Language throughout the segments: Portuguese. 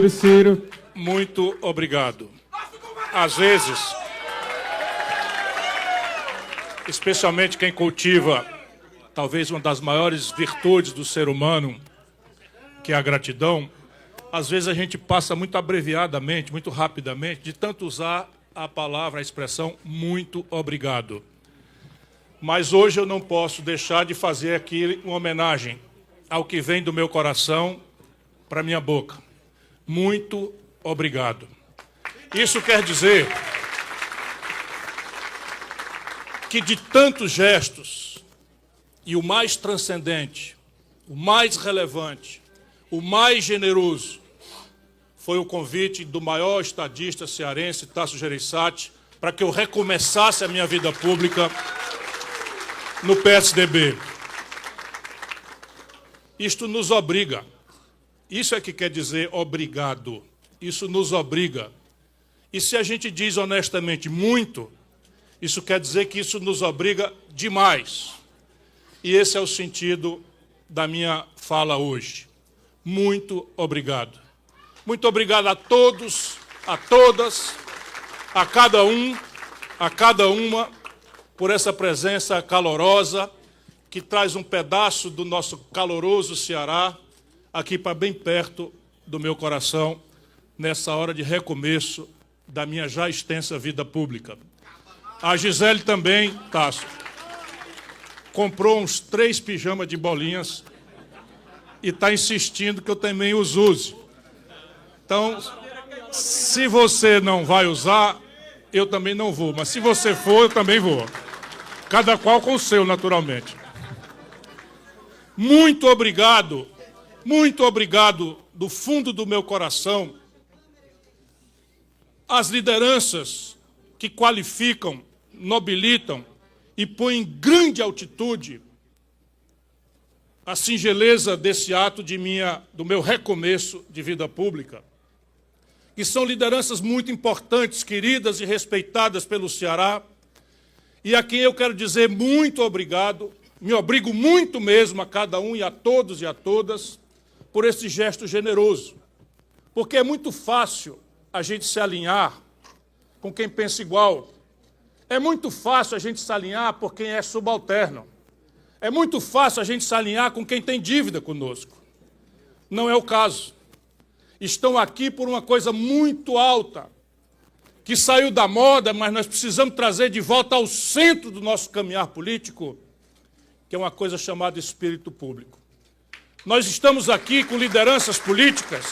Ciro. Muito obrigado. Às vezes, especialmente quem cultiva talvez uma das maiores virtudes do ser humano, que é a gratidão, às vezes a gente passa muito abreviadamente, muito rapidamente, de tanto usar a palavra, a expressão muito obrigado. Mas hoje eu não posso deixar de fazer aqui uma homenagem ao que vem do meu coração para minha boca. Muito obrigado. Isso quer dizer que de tantos gestos, e o mais transcendente, o mais relevante, o mais generoso, foi o convite do maior estadista cearense, Tasso Gereissati, para que eu recomeçasse a minha vida pública no PSDB. Isto nos obriga. Isso é que quer dizer obrigado. Isso nos obriga. E se a gente diz honestamente muito, isso quer dizer que isso nos obriga demais. E esse é o sentido da minha fala hoje. Muito obrigado. Muito obrigado a todos, a todas, a cada um, a cada uma, por essa presença calorosa que traz um pedaço do nosso caloroso Ceará aqui para bem perto do meu coração, nessa hora de recomeço da minha já extensa vida pública. A Gisele também, Tasso, comprou uns 3 pijamas de bolinhas e está insistindo que eu também os use. Então, se você não vai usar, eu também não vou. Mas se você for, eu também vou. Cada qual com o seu, naturalmente. Muito obrigado do fundo do meu coração às lideranças que qualificam, nobilitam e põem em grande altitude a singeleza desse ato do meu recomeço de vida pública, que são lideranças muito importantes, queridas e respeitadas pelo Ceará, e a quem eu quero dizer muito obrigado, me obrigo muito mesmo a cada um e a todos e a todas, por esse gesto generoso, porque é muito fácil a gente se alinhar com quem pensa igual, é muito fácil a gente se alinhar por quem é subalterno, é muito fácil a gente se alinhar com quem tem dívida conosco. Não é o caso. Estão aqui por uma coisa muito alta, que saiu da moda, mas nós precisamos trazer de volta ao centro do nosso caminhar político, que é uma coisa chamada espírito público. Nós estamos aqui com lideranças políticas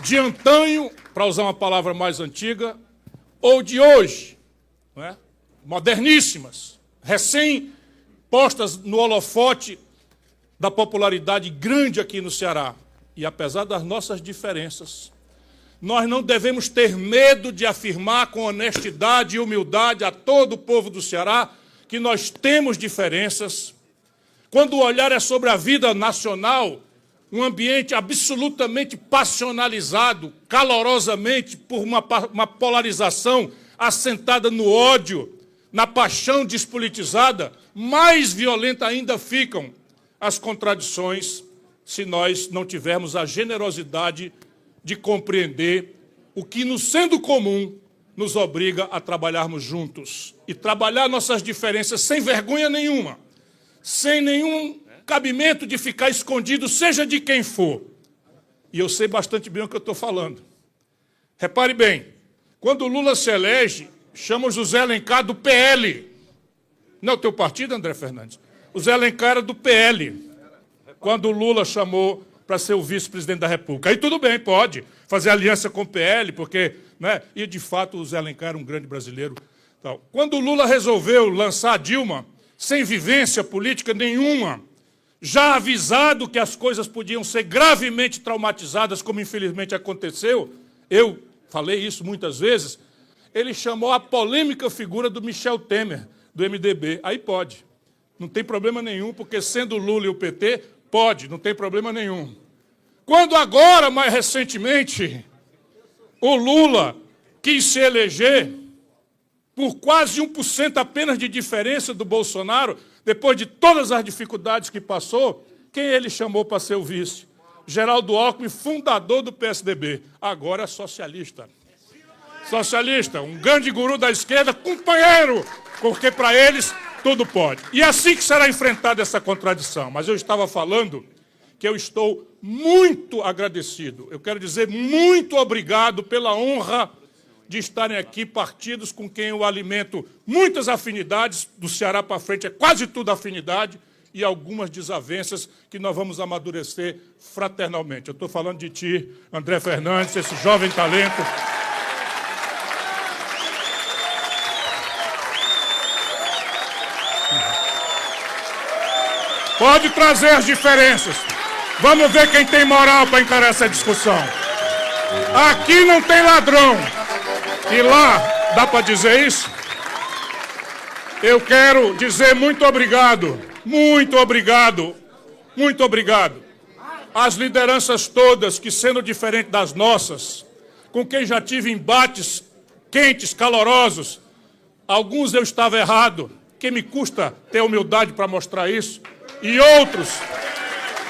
de antanho, para usar uma palavra mais antiga, ou de hoje, não é? Moderníssimas, recém-postas no holofote da popularidade grande aqui no Ceará. E apesar das nossas diferenças, nós não devemos ter medo de afirmar com honestidade e humildade a todo o povo do Ceará que nós temos diferenças. Quando o olhar é sobre a vida nacional, um ambiente absolutamente passionalizado, calorosamente, por uma polarização assentada no ódio, na paixão despolitizada, mais violenta ainda ficam as contradições se nós não tivermos a generosidade de compreender o que, nos sendo comum, nos obriga a trabalharmos juntos e trabalhar nossas diferenças sem vergonha nenhuma, sem nenhum cabimento de ficar escondido, seja de quem for. E eu sei bastante bem o que eu estou falando. Repare bem, quando o Lula se elege, chama o José Alencar do PL. Não é o teu partido, André Fernandes? O Zé Alencar era do PL, quando o Lula chamou para ser o vice-presidente da República. Aí tudo bem, pode fazer aliança com o PL, porque, né? E de fato o Zé Alencar era um grande brasileiro. Quando o Lula resolveu lançar a Dilma, sem vivência política nenhuma, já avisado que as coisas podiam ser gravemente traumatizadas, como infelizmente aconteceu, eu falei isso muitas vezes, ele chamou a polêmica figura do Michel Temer, do MDB. Aí pode, não tem problema nenhum, porque sendo o Lula e o PT, pode, não tem problema nenhum. Quando agora, mais recentemente, o Lula quis se eleger por quase 1% apenas de diferença do Bolsonaro, depois de todas as dificuldades que passou, quem ele chamou para ser o vice? Geraldo Alckmin, fundador do PSDB, agora é socialista. Socialista, um grande guru da esquerda, companheiro, porque para eles tudo pode. E é assim que será enfrentada essa contradição. Mas eu estava falando que eu estou muito agradecido, eu quero dizer muito obrigado pela honra de estarem aqui partidos com quem eu alimento muitas afinidades, do Ceará para frente é quase tudo afinidade, e algumas desavenças que nós vamos amadurecer fraternalmente. Eu estou falando de ti, André Fernandes, esse jovem talento. Pode trazer as diferenças. Vamos ver quem tem moral para encarar essa discussão. Aqui não tem ladrão. E lá, dá para dizer isso? Eu quero dizer muito obrigado, muito obrigado, muito obrigado às lideranças todas que, sendo diferentes das nossas, com quem já tive embates quentes, calorosos, alguns eu estava errado, que me custa ter humildade para mostrar isso, e outros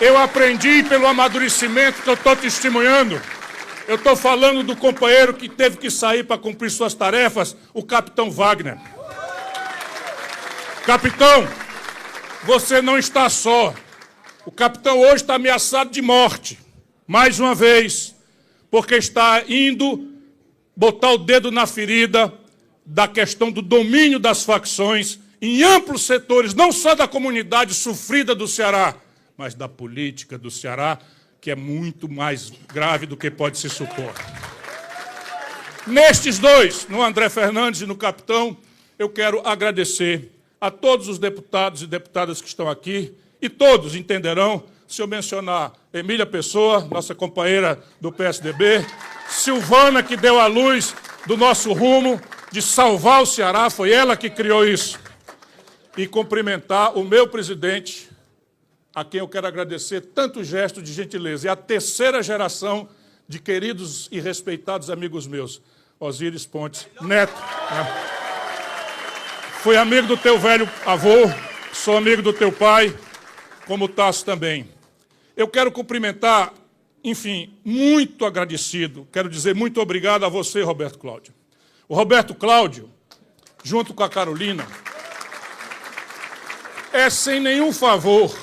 eu aprendi pelo amadurecimento que eu estou testemunhando. Eu estou falando do companheiro que teve que sair para cumprir suas tarefas, o capitão Wagner. Capitão, você não está só. O capitão hoje está ameaçado de morte, mais uma vez, porque está indo botar o dedo na ferida da questão do domínio das facções em amplos setores, não só da comunidade sofrida do Ceará, mas da política do Ceará, que é muito mais grave do que pode se supor. Nestes dois, no André Fernandes e no capitão, eu quero agradecer a todos os deputados e deputadas que estão aqui, e todos entenderão, se eu mencionar Emília Pessoa, nossa companheira do PSDB, Silvana, que deu à luz do nosso rumo de salvar o Ceará, foi ela que criou isso, e cumprimentar o meu presidente, a quem eu quero agradecer tanto gesto de gentileza. É a terceira geração de queridos e respeitados amigos meus. Osíris Pontes Neto. Né? Fui amigo do teu velho avô, sou amigo do teu pai, como o Tasso também. Eu quero cumprimentar, enfim, muito agradecido, quero dizer muito obrigado a você, Roberto Cláudio. O Roberto Cláudio, junto com a Carolina, é sem nenhum favor.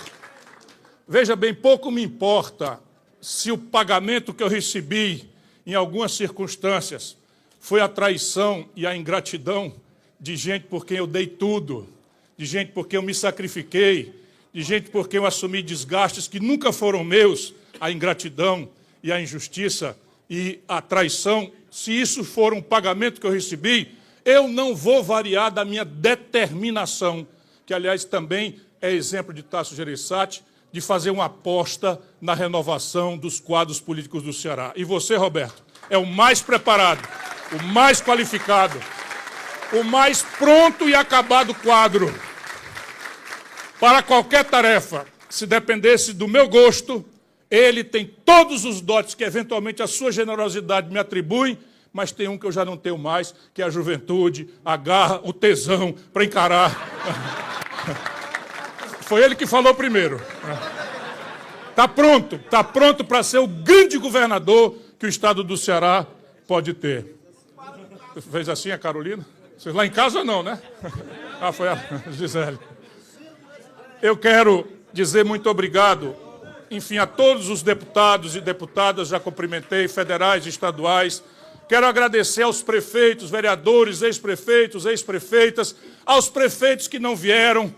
Veja bem, pouco me importa se o pagamento que eu recebi em algumas circunstâncias foi a traição e a ingratidão de gente por quem eu dei tudo, de gente por quem eu me sacrifiquei, de gente por quem eu assumi desgastes que nunca foram meus, a ingratidão e a injustiça e a traição. Se isso for um pagamento que eu recebi, eu não vou variar da minha determinação, que, aliás, também é exemplo de Tasso Gereissati, de fazer uma aposta na renovação dos quadros políticos do Ceará. E você, Roberto, é o mais preparado, o mais qualificado, o mais pronto e acabado quadro para qualquer tarefa. Se dependesse do meu gosto, ele tem todos os dotes que, eventualmente, a sua generosidade me atribui, mas tem um que eu já não tenho mais, que é a juventude, a garra, o tesão para encarar. Foi ele que falou primeiro. Está pronto para ser o grande governador que o estado do Ceará pode ter. Fez assim a Carolina? Vocês lá em casa não, né? Ah, foi a Gisele. Eu quero dizer muito obrigado, enfim, a todos os deputados e deputadas, já cumprimentei, federais e estaduais. Quero agradecer aos prefeitos, vereadores, ex-prefeitos, ex-prefeitas, aos prefeitos que não vieram,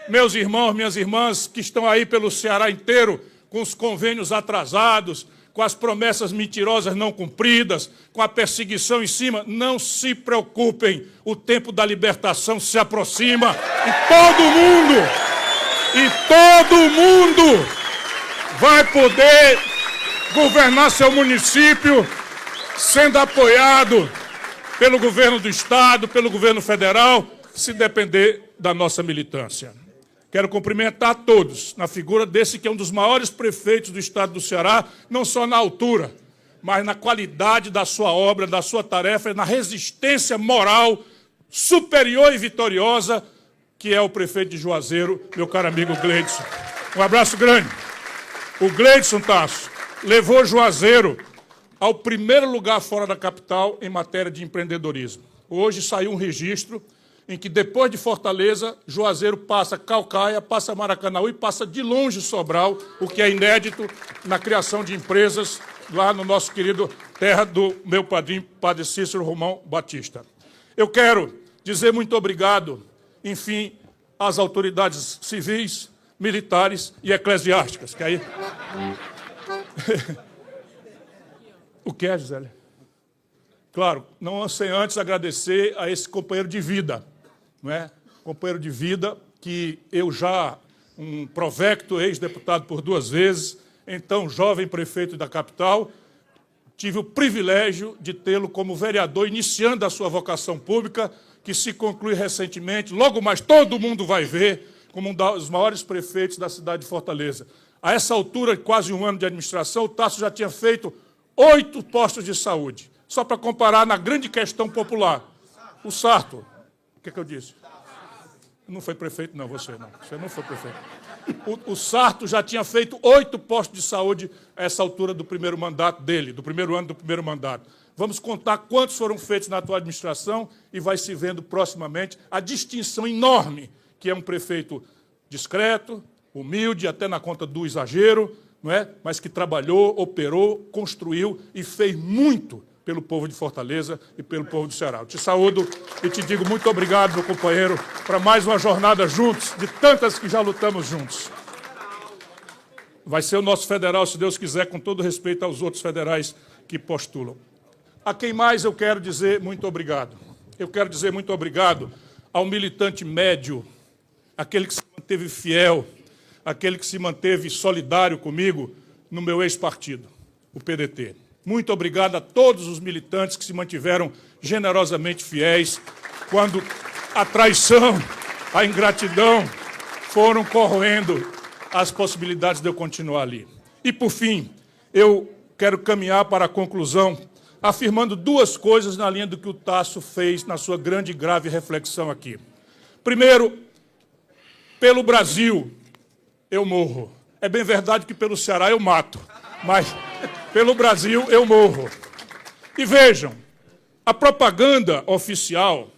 meus irmãos, minhas irmãs, que estão aí pelo Ceará inteiro, com os convênios atrasados, com as promessas mentirosas não cumpridas, com a perseguição em cima. Não se preocupem, o tempo da libertação se aproxima e todo mundo vai poder governar seu município sendo apoiado pelo governo do Estado, pelo governo federal, se depender da nossa militância. Quero cumprimentar a todos, na figura desse que é um dos maiores prefeitos do estado do Ceará, não só na altura, mas na qualidade da sua obra, da sua tarefa, na resistência moral superior e vitoriosa, que é o prefeito de Juazeiro, meu caro amigo Gleidson. Um abraço grande. O Gleidson Tasso, levou Juazeiro ao primeiro lugar fora da capital em matéria de empreendedorismo. Hoje saiu um registro em que, depois de Fortaleza, Juazeiro passa Caucaia, passa Maracanaú e passa de longe Sobral, o que é inédito na criação de empresas lá no nosso querido terra do meu padrinho, Padre Cícero Romão Batista. Eu quero dizer muito obrigado, enfim, às autoridades civis, militares e eclesiásticas, que aí... O que é, Gisele? Claro, não sem antes agradecer a esse companheiro de vida, não é? Companheiro de vida que eu já, um provecto ex-deputado por 2 vezes, então jovem prefeito da capital, tive o privilégio de tê-lo como vereador, iniciando a sua vocação pública, que se conclui recentemente, logo mais todo mundo vai ver, como um dos maiores prefeitos da cidade de Fortaleza. A essa altura, quase 1 ano de administração, o Tasso já tinha feito 8 postos de saúde. Só para comparar na grande questão popular. O Sarto, o que eu disse? Não foi prefeito, não, você não. Você não foi prefeito. O Sarto já tinha feito 8 postos de saúde a essa altura do primeiro mandato dele, do primeiro ano do primeiro mandato. Vamos contar quantos foram feitos na atual administração e vai se vendo proximamente a distinção enorme que é um prefeito discreto, humilde, até na conta do exagero, não é? Mas que trabalhou, operou, construiu e fez muito pelo povo de Fortaleza e pelo povo do Ceará. Eu te saúdo e te digo muito obrigado, meu companheiro, para mais uma jornada juntos, de tantas que já lutamos juntos. Vai ser o nosso federal, se Deus quiser, com todo respeito aos outros federais que postulam. A quem mais eu quero dizer muito obrigado? Eu quero dizer muito obrigado ao militante médio, aquele que se manteve fiel, aquele que se manteve solidário comigo no meu ex-partido, o PDT. Muito obrigado a todos os militantes que se mantiveram generosamente fiéis quando a traição, a ingratidão foram corroendo as possibilidades de eu continuar ali. E, por fim, eu quero caminhar para a conclusão afirmando 2 coisas na linha do que o Tasso fez na sua grande e grave reflexão aqui. Primeiro, pelo Brasil, eu morro. É bem verdade que pelo Ceará eu mato, mas pelo Brasil eu morro. E vejam, a propaganda oficial,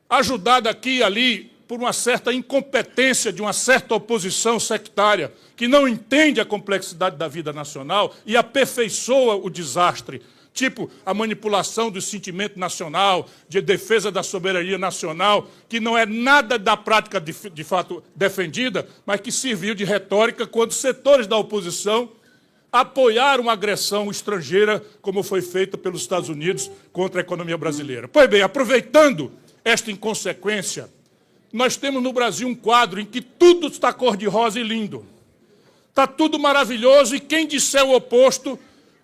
ajudada aqui e ali por uma certa incompetência de uma certa oposição sectária, que não entende a complexidade da vida nacional e aperfeiçoa o desastre, tipo a manipulação do sentimento nacional, de defesa da soberania nacional, que não é nada da prática de fato defendida, mas que serviu de retórica quando setores da oposição apoiaram uma agressão estrangeira, como foi feita pelos Estados Unidos contra a economia brasileira. Pois bem, aproveitando esta inconsequência, nós temos no Brasil um quadro em que tudo está cor-de-rosa e lindo. Está tudo maravilhoso e quem disser o oposto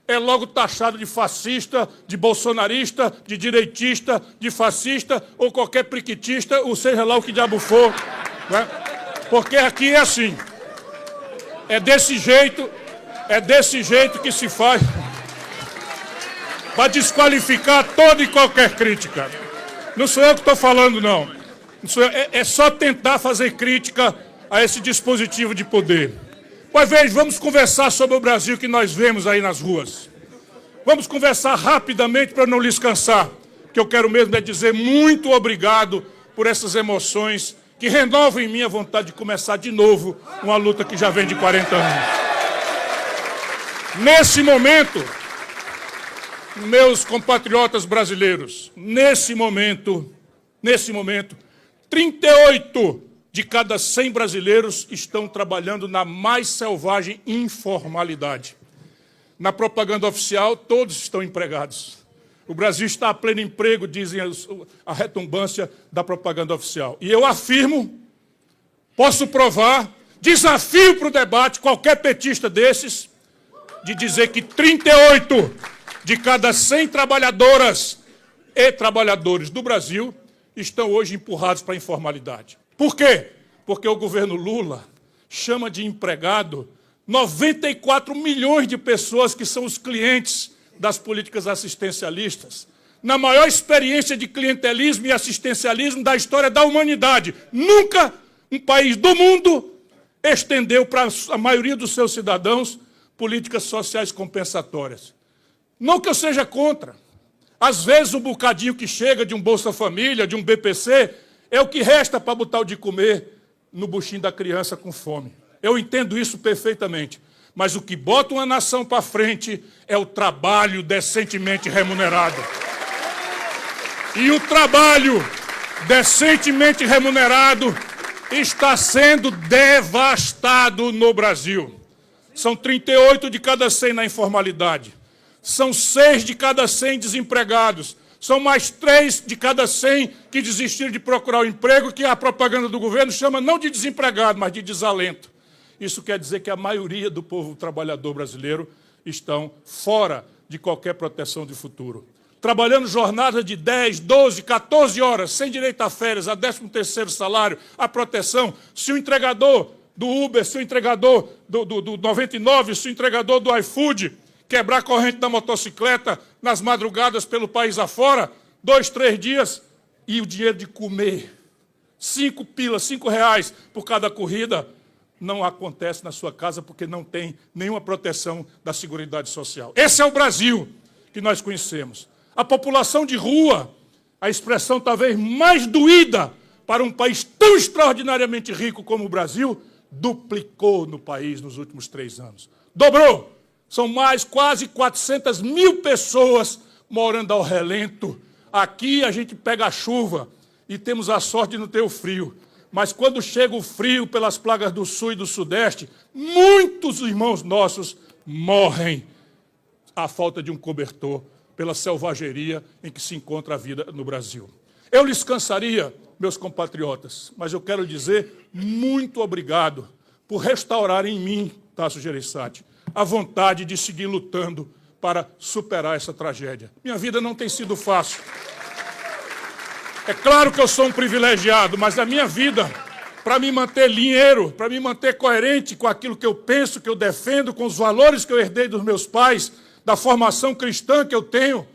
é logo taxado de fascista, de bolsonarista, de direitista, de fascista ou qualquer priquitista, ou seja lá o que diabo for. Né? Porque aqui é assim. É desse jeito que se faz para desqualificar toda e qualquer crítica. Não sou eu que estou falando, não. É só tentar fazer crítica a esse dispositivo de poder. Pois veja, vamos conversar sobre o Brasil que nós vemos aí nas ruas. Vamos conversar rapidamente para não lhes cansar, que eu quero mesmo é dizer muito obrigado por essas emoções que renovam em mim a vontade de começar de novo uma luta que já vem de 40 anos. Nesse momento, meus compatriotas brasileiros, nesse momento, 38 de cada 100 brasileiros estão trabalhando na mais selvagem informalidade. Na propaganda oficial, todos estão empregados. O Brasil está a pleno emprego, dizem a retumbância da propaganda oficial. E eu afirmo, posso provar, desafio para o debate qualquer petista desses, de dizer que 38 de cada 100 trabalhadoras e trabalhadores do Brasil estão hoje empurrados para a informalidade. Por quê? Porque o governo Lula chama de empregado 94 milhões de pessoas que são os clientes das políticas assistencialistas. Na maior experiência de clientelismo e assistencialismo da história da humanidade. Nunca um país do mundo estendeu para a maioria dos seus cidadãos políticas sociais compensatórias. Não que eu seja contra. Às vezes, o bocadinho que chega de um Bolsa Família, de um BPC, é o que resta para botar o de comer no buchinho da criança com fome. Eu entendo isso perfeitamente. Mas o que bota uma nação para frente é o trabalho decentemente remunerado. E o trabalho decentemente remunerado está sendo devastado no Brasil. São 38 de cada 100 na informalidade. São 6 de cada 100 desempregados. São mais 3 de cada 100 que desistiram de procurar o emprego, que a propaganda do governo chama não de desempregado, mas de desalento. Isso quer dizer que a maioria do povo trabalhador brasileiro estão fora de qualquer proteção de futuro. Trabalhando jornadas de 10, 12, 14 horas, sem direito a férias, a 13º salário, a proteção. Se o entregador do Uber, se o entregador do 99, se o entregador do iFood quebrar a corrente da motocicleta nas madrugadas pelo país afora, 2, 3 dias, e o dinheiro de comer, 5 reais por cada corrida, não acontece na sua casa porque não tem nenhuma proteção da Seguridade Social. Esse é o Brasil que nós conhecemos. A população de rua, a expressão talvez mais doída para um país tão extraordinariamente rico como o Brasil, duplicou no país nos últimos 3 anos. Dobrou. São mais quase 400 mil pessoas morando ao relento. Aqui a gente pega a chuva e temos a sorte de não ter o frio. Mas quando chega o frio pelas plagas do sul e do sudeste, muitos irmãos nossos morrem à falta de um cobertor, pela selvageria em que se encontra a vida no Brasil. Eu lhes cansaria, meus compatriotas, mas eu quero dizer muito obrigado por restaurar em mim, Tasso Gereissati, a vontade de seguir lutando para superar essa tragédia. Minha vida não tem sido fácil. É claro que eu sou um privilegiado, mas a minha vida, para me manter linheiro, para me manter coerente com aquilo que eu penso, que eu defendo, com os valores que eu herdei dos meus pais, da formação cristã que eu tenho,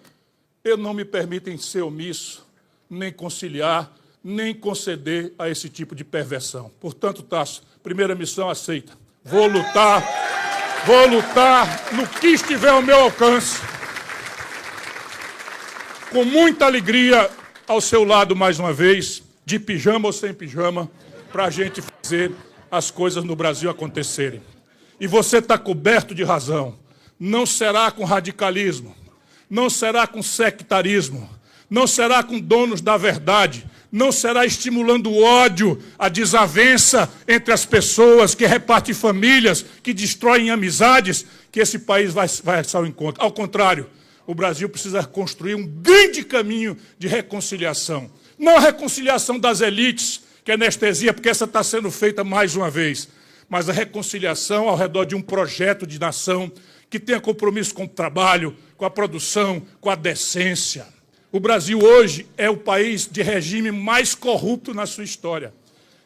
eu não me permito ser omisso, nem conciliar, nem conceder a esse tipo de perversão. Portanto, Tasso, primeira missão aceita. Vou lutar no que estiver ao meu alcance, com muita alegria, ao seu lado mais uma vez, de pijama ou sem pijama, para a gente fazer as coisas no Brasil acontecerem. E você está coberto de razão. Não será com radicalismo, não será com sectarismo, não será com donos da verdade, não será estimulando o ódio, a desavença entre as pessoas, que repartem famílias, que destroem amizades, que esse país vai ao encontro. Ao contrário, o Brasil precisa construir um grande caminho de reconciliação. Não a reconciliação das elites, que é anestesia, porque essa está sendo feita mais uma vez, mas a reconciliação ao redor de um projeto de nação que tenha compromisso com o trabalho, com a produção, com a decência. O Brasil hoje é o país de regime mais corrupto na sua história.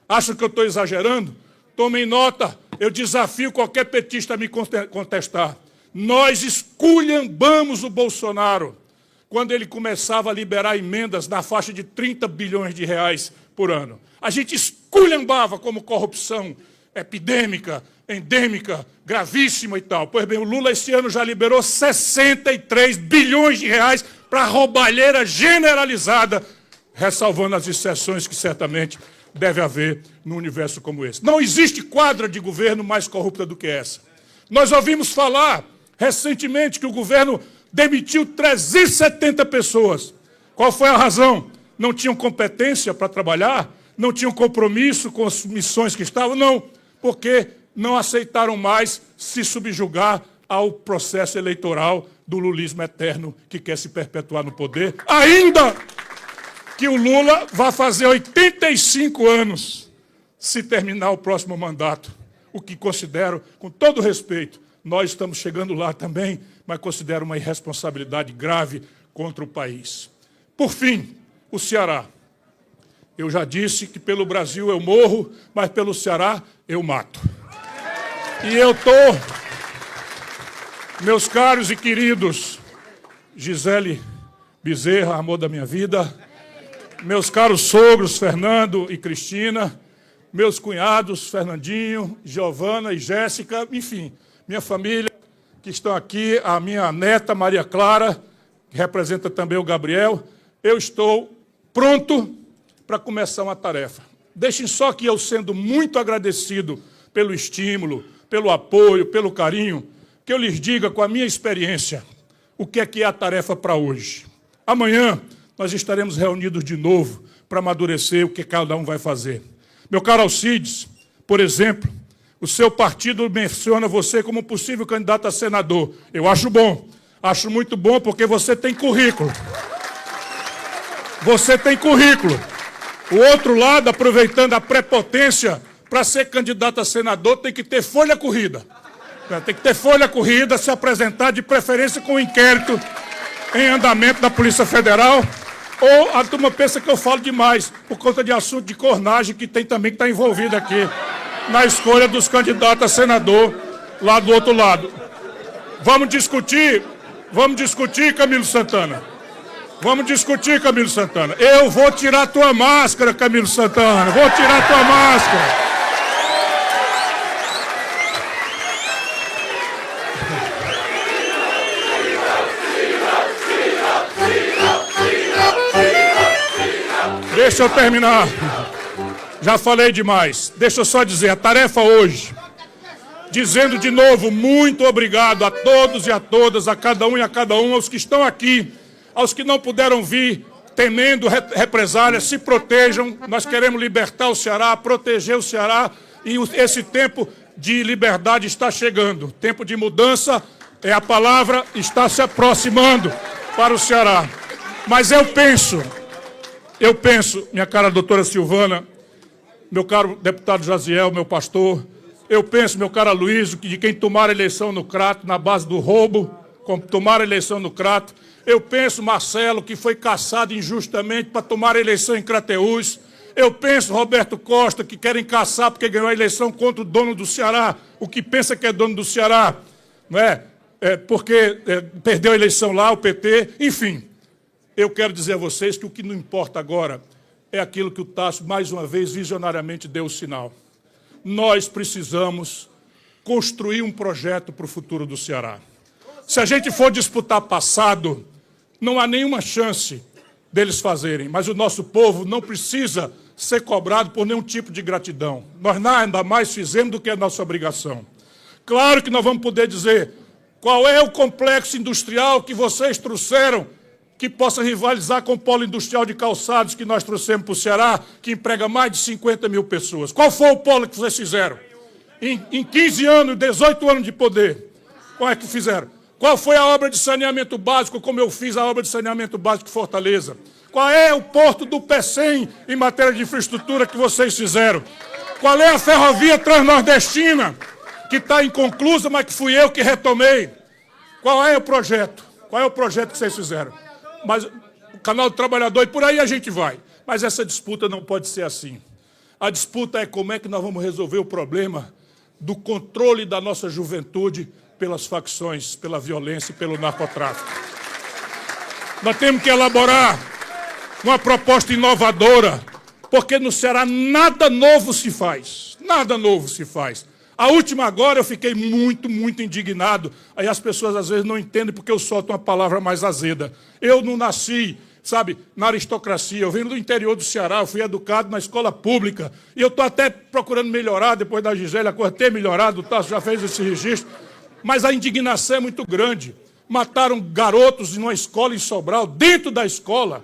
Acham que eu estou exagerando? Tomem nota, eu desafio qualquer petista a me contestar. Nós esculhambamos o Bolsonaro quando ele começava a liberar emendas na faixa de 30 bilhões de reais por ano. A gente esculhambava como corrupção epidêmica, endêmica, gravíssima e tal. Pois bem, o Lula esse ano já liberou 63 bilhões de reais para roubalheira generalizada, ressalvando as exceções que certamente deve haver num universo como esse. Não existe quadra de governo mais corrupta do que essa. Nós ouvimos falar recentemente que o governo demitiu 370 pessoas. Qual foi a razão? Não tinham competência para trabalhar? Não tinham compromisso com as missões que estavam? Não, porque não aceitaram mais se subjugar ao processo eleitoral do lulismo eterno que quer se perpetuar no poder, ainda que o Lula vá fazer 85 anos se terminar o próximo mandato, o que considero, com todo respeito, nós estamos chegando lá também, mas considero uma irresponsabilidade grave contra o país. Por fim, o Ceará. Eu já disse que pelo Brasil eu morro, mas pelo Ceará eu mato. E eu estou, meus caros e queridos, Gisele Bezerra, amor da minha vida, meus caros sogros, Fernando e Cristina, meus cunhados, Fernandinho, Giovana e Jéssica, enfim, minha família, que estão aqui, a minha neta Maria Clara, que representa também o Gabriel, eu estou pronto para começar uma tarefa. Deixem só que eu, sendo muito agradecido pelo estímulo, pelo apoio, pelo carinho, que eu lhes diga com a minha experiência o que é a tarefa para hoje. Amanhã nós estaremos reunidos de novo para amadurecer o que cada um vai fazer. Meu caro Alcides, por exemplo, o seu partido menciona você como possível candidato a senador. Eu acho bom, acho muito bom, porque você tem currículo. Você tem currículo. O outro lado, aproveitando a prepotência, para ser candidato a senador, tem que ter folha corrida. Tem que ter folha corrida, se apresentar de preferência com inquérito em andamento da Polícia Federal. Ou a turma pensa que eu falo demais, por conta de assunto de cornagem que tem também que está envolvido aqui na escolha dos candidatos a senador lá do outro lado. Vamos discutir, Camilo Santana. Vamos discutir, Camilo Santana. Eu vou tirar tua máscara, Camilo Santana. Vou tirar tua máscara. Deixa eu terminar. Já falei demais. Deixa eu só dizer, a tarefa hoje, dizendo de novo, muito obrigado a todos e a todas, a cada um e a cada um, aos que estão aqui, aos que não puderam vir, temendo represálias, se protejam. Nós queremos libertar o Ceará, proteger o Ceará, e esse tempo de liberdade está chegando. Tempo de mudança, é a palavra, está se aproximando para o Ceará. Mas eu penso, minha cara doutora Silvana, meu caro deputado Jaziel, meu pastor, eu penso, meu caro Aloysio, que de quem tomar a eleição no Crato, na base do roubo, como tomar a eleição no Crato, eu penso, Marcelo, que foi caçado injustamente para tomar a eleição em Crateús, eu penso, Roberto Costa, que querem caçar porque ganhou a eleição contra o dono do Ceará, o que pensa que é dono do Ceará, não é? Porque perdeu a eleição lá, o PT, enfim. Eu quero dizer a vocês que o que não importa agora é aquilo que o Tasso, mais uma vez, visionariamente deu o sinal. Nós precisamos construir um projeto para o futuro do Ceará. Se a gente for disputar passado, não há nenhuma chance deles fazerem, mas o nosso povo não precisa ser cobrado por nenhum tipo de gratidão. Nós nada mais fizemos do que a nossa obrigação. Claro que nós vamos poder dizer qual é o complexo industrial que vocês trouxeram que possa rivalizar com o polo industrial de calçados que nós trouxemos para o Ceará, que emprega mais de 50 mil pessoas. Qual foi o polo que vocês fizeram? Em 15 anos, 18 anos de poder, qual é que fizeram? Qual foi a obra de saneamento básico, como eu fiz a obra de saneamento básico de Fortaleza? Qual é o porto do PECEM em matéria de infraestrutura que vocês fizeram? Qual é a ferrovia transnordestina, que está inconclusa, mas que fui eu que retomei? Qual é o projeto? Qual é o projeto que vocês fizeram? Mas o Canal do Trabalhador, e por aí a gente vai. Mas essa disputa não pode ser assim. A disputa é como é que nós vamos resolver o problema do controle da nossa juventude pelas facções, pela violência e pelo narcotráfico. Nós temos que elaborar uma proposta inovadora, porque no Ceará nada novo se faz. Nada novo se faz. A última agora eu fiquei muito indignado. Aí as pessoas às vezes não entendem porque eu solto uma palavra mais azeda. Eu não nasci, sabe, na aristocracia. Eu venho do interior do Ceará, eu fui educado na escola pública. E eu estou até procurando melhorar, depois da Gisele, a coisa ter melhorado, o Tasso já fez esse registro. Mas a indignação é muito grande. Mataram garotos em uma escola em Sobral, dentro da escola.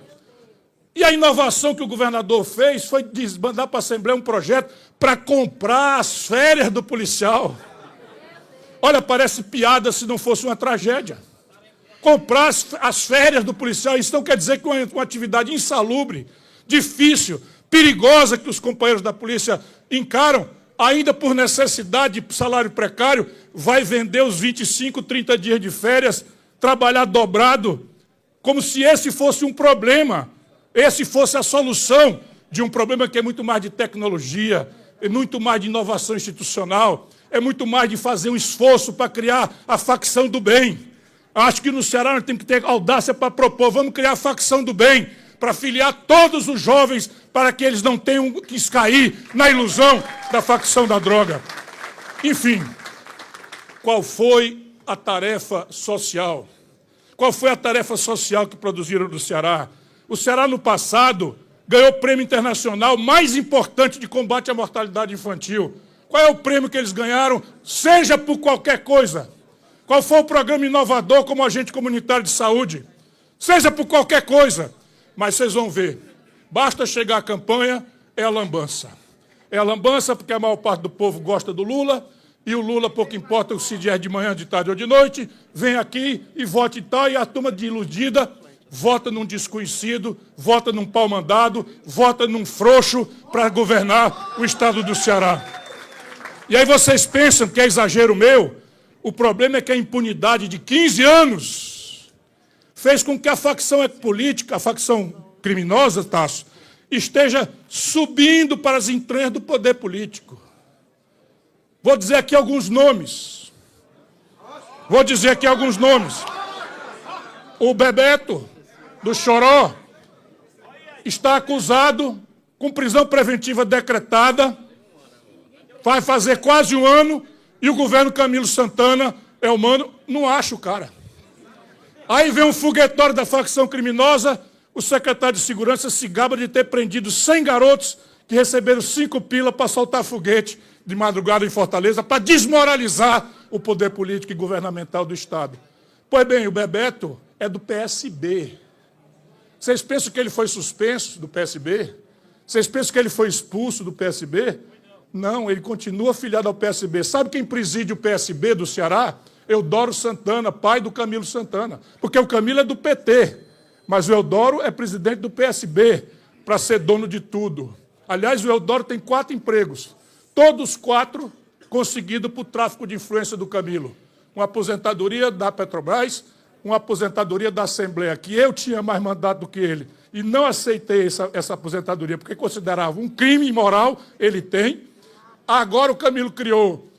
E a inovação que o governador fez foi mandar para a Assembleia um projeto para comprar as férias do policial. Olha, parece piada se não fosse uma tragédia. Comprar as férias do policial, isso não quer dizer que uma atividade insalubre, difícil, perigosa que os companheiros da polícia encaram, ainda por necessidade de salário precário, vai vender os 25, 30 dias de férias, trabalhar dobrado, como se esse fosse um problema. Esse fosse a solução de um problema que é muito mais de tecnologia, é muito mais de inovação institucional, é muito mais de fazer um esforço para criar a facção do bem. Acho que no Ceará nós temos que ter audácia para propor, vamos criar a facção do bem, para filiar todos os jovens, para que eles não tenham que cair na ilusão da facção da droga. Enfim, qual foi a tarefa social? Qual foi a tarefa social que produziram no Ceará? O Ceará, no passado, ganhou o prêmio internacional mais importante de combate à mortalidade infantil. Qual é o prêmio que eles ganharam, seja por qualquer coisa? Qual foi o programa inovador como agente comunitário de saúde? Seja por qualquer coisa. Mas vocês vão ver, basta chegar à campanha, é a lambança. É a lambança porque a maior parte do povo gosta do Lula, e o Lula, pouco importa se é de manhã, de tarde ou de noite, vem aqui e vota e tal, e a turma de iludida vota num desconhecido, vota num pau-mandado, vota num frouxo para governar o estado do Ceará. E aí vocês pensam que é exagero meu? O problema é que a impunidade de 15 anos fez com que a facção política, a facção criminosa, Tasso, esteja subindo para as entranhas do poder político. Vou dizer aqui alguns nomes. O Bebeto, do Choró, está acusado com prisão preventiva decretada, vai fazer quase um ano, e o governo Camilo Santana é humano, não acha o cara. Aí vem um foguetório da facção criminosa, o secretário de Segurança se gaba de ter prendido 100 garotos que receberam 5 pila para soltar foguete de madrugada em Fortaleza, para desmoralizar o poder político e governamental do Estado. Pois bem, o Bebeto é do PSB. Vocês pensam que ele foi suspenso do PSB? Vocês pensam que ele foi expulso do PSB? Não, ele continua afiliado ao PSB. Sabe quem preside o PSB do Ceará? Eudoro Santana, pai do Camilo Santana. Porque o Camilo é do PT, mas o Eudoro é presidente do PSB, para ser dono de tudo. Aliás, o Eudoro tem 4 empregos, todos 4 conseguidos por tráfico de influência do Camilo. Uma aposentadoria da Petrobras, uma aposentadoria da Assembleia, que eu tinha mais mandato do que ele, e não aceitei essa aposentadoria, porque considerava um crime imoral, ele tem. Agora o Camilo criou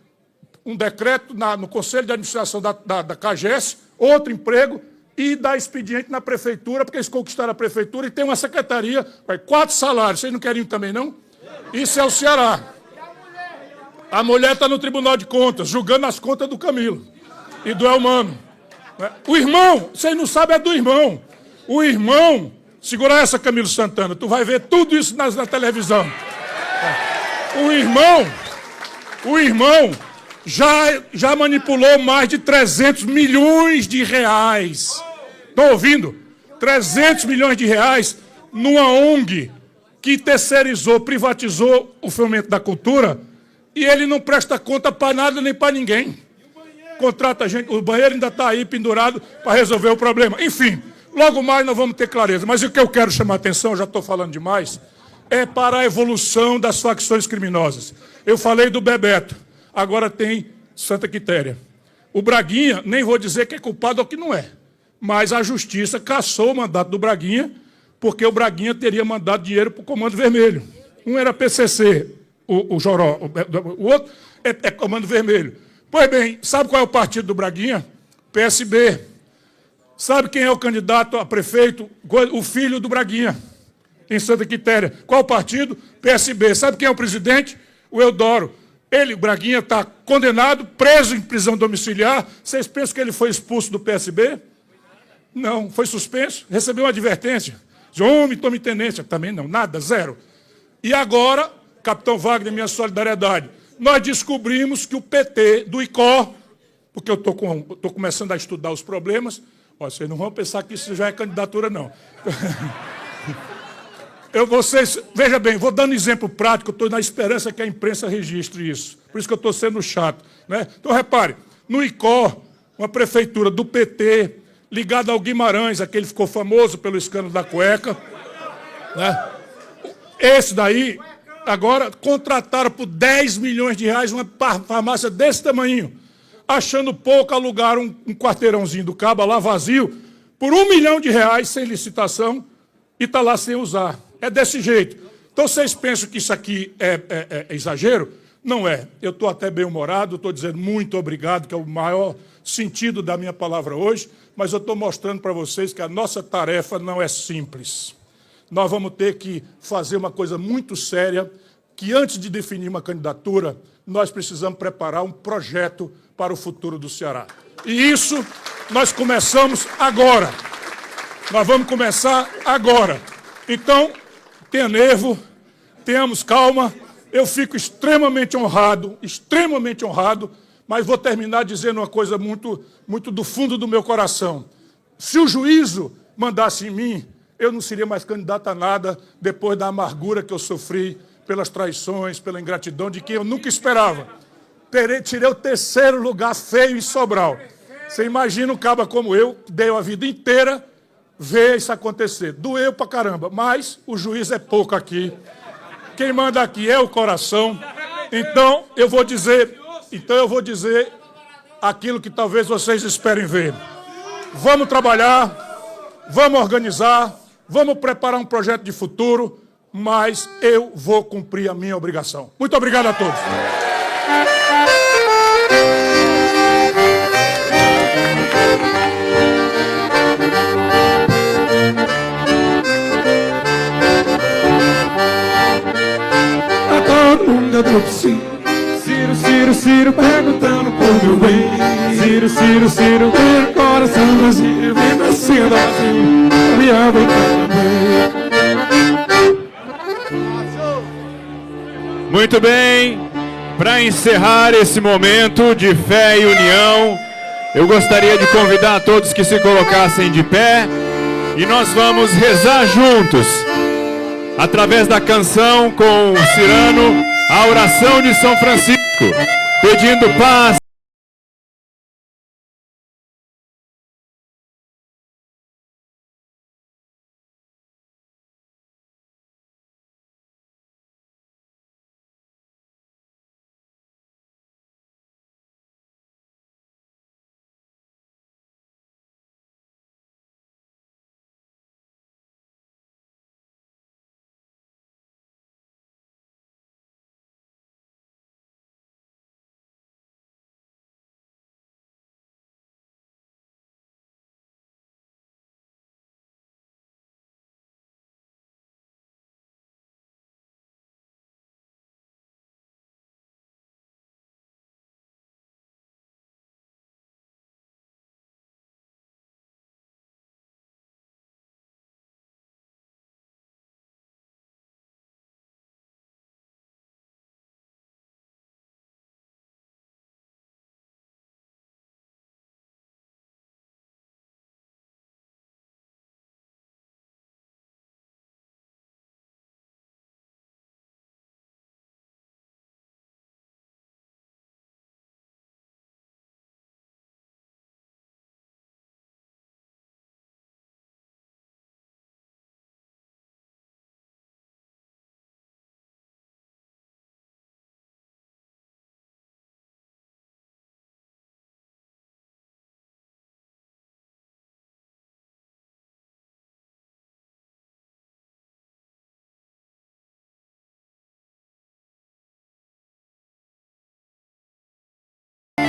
um decreto no Conselho de Administração da CAGES, outro emprego, e dá expediente na prefeitura, porque eles conquistaram a prefeitura, e tem uma secretaria, 4 salários. Vocês não querem também, não? Isso é o Ceará. A mulher está no Tribunal de Contas, julgando as contas do Camilo e do Elmano. O irmão, vocês não sabem, é do irmão. O irmão, segura essa, Camilo Santana, tu vai ver tudo isso na televisão. O irmão já manipulou mais de 300 milhões de reais. Estão ouvindo? 300 milhões de reais numa ONG que terceirizou, privatizou o fomento da cultura, e ele não presta conta para nada nem para ninguém. Contrata gente, o banheiro ainda está aí pendurado para resolver o problema. Enfim, logo mais nós vamos ter clareza. Mas o que eu quero chamar a atenção, já estou falando demais, é para a evolução das facções criminosas. Eu falei do Bebeto, agora tem Santa Quitéria. O Braguinha, nem vou dizer que é culpado ou que não é, mas a Justiça cassou o mandato do Braguinha, porque o Braguinha teria mandado dinheiro para o Comando Vermelho. Um era PCC, o Joró, o outro é Comando Vermelho. Pois bem, sabe qual é o partido do Braguinha? PSB. Sabe quem é o candidato a prefeito? O filho do Braguinha, em Santa Quitéria. Qual o partido? PSB. Sabe quem é o presidente? O Eudoro. Ele, o Braguinha, está condenado, preso em prisão domiciliar. Vocês pensam que ele foi expulso do PSB? Não, foi suspenso, recebeu uma advertência. Homem, tome tenência. Também não, nada, zero. E agora, capitão Wagner, minha solidariedade, nós descobrimos que o PT do ICOR, porque eu estou começando a estudar os problemas, vocês não vão pensar que isso já é candidatura, não. Veja bem, vou dando exemplo prático, estou na esperança que a imprensa registre isso. Por isso que eu estou sendo chato. Né? Então, repare, no ICOR, uma prefeitura do PT, ligada ao Guimarães, aquele ficou famoso pelo escândalo da cueca. Né? Esse daí, agora, contrataram por 10 milhões de reais uma farmácia desse tamanho. Achando pouco, alugaram um quarteirãozinho do Cabo lá vazio, por R$1 milhão sem licitação, e está lá sem usar. É desse jeito. Então, vocês pensam que isso aqui é exagero? Não é. Eu estou até bem-humorado, estou dizendo muito obrigado, que é o maior sentido da minha palavra hoje, mas eu estou mostrando para vocês que a nossa tarefa não é simples. Nós vamos ter que fazer uma coisa muito séria, que antes de definir uma candidatura, nós precisamos preparar um projeto para o futuro do Ceará. E isso nós começamos agora. Nós vamos começar agora. Então, tenha nervo, tenhamos calma. Eu fico extremamente honrado, mas vou terminar dizendo uma coisa muito do fundo do meu coração. Se o juízo mandasse em mim, eu não seria mais candidato a nada depois da amargura que eu sofri pelas traições, pela ingratidão de quem eu nunca esperava. Tirei o 3º lugar feio em Sobral. Você imagina um caba como eu, que deu a vida inteira, ver isso acontecer. Doeu pra caramba, mas o juiz é pouco aqui. Quem manda aqui é o coração. Então eu vou dizer aquilo que talvez vocês esperem ver. Vamos trabalhar, vamos organizar, vamos preparar um projeto de futuro, mas eu vou cumprir a minha obrigação. Muito obrigado a todos. Ciro, perguntando por meu bem. Ciro, meu coração vazio, vem descendo assim, me abre também. Muito bem, para encerrar esse momento de fé e união, eu gostaria de convidar a todos que se colocassem de pé e nós vamos rezar juntos, através da canção com o Cirano, a oração de São Francisco, pedindo paz,